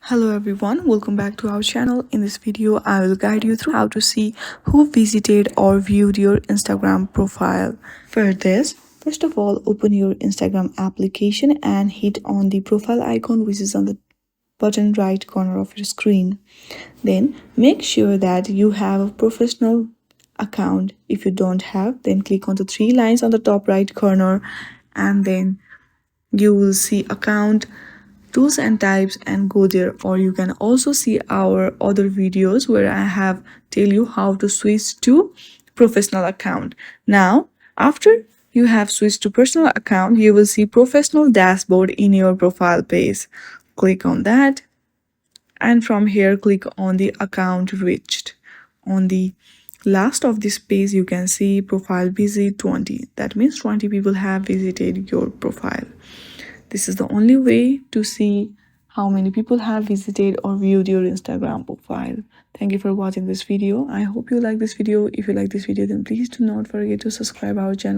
Hello everyone, welcome back to our channel. In this video, I will guide you through how to see who visited or viewed your Instagram profile. For this, first of all, open your Instagram application and hit on the profile icon which is on the bottom right corner of your screen. Then make sure that you have a professional account. If you don't have, then click on the three lines on the top right corner and then you will see account, tools and types, and go there. Or you can also see our other videos where I have tell you how to switch to professional account. Now after you have switched to personal account, you will see professional dashboard in your profile page. Click on that and from here click on the account reached. On the last of this page you can see profile visit 20. That means 20 people have visited your profile. This is the only way to see how many people have visited or viewed your Instagram profile. Thank you for watching this video. I hope you like this video. If you like this video, then please do not forget to subscribe our channel.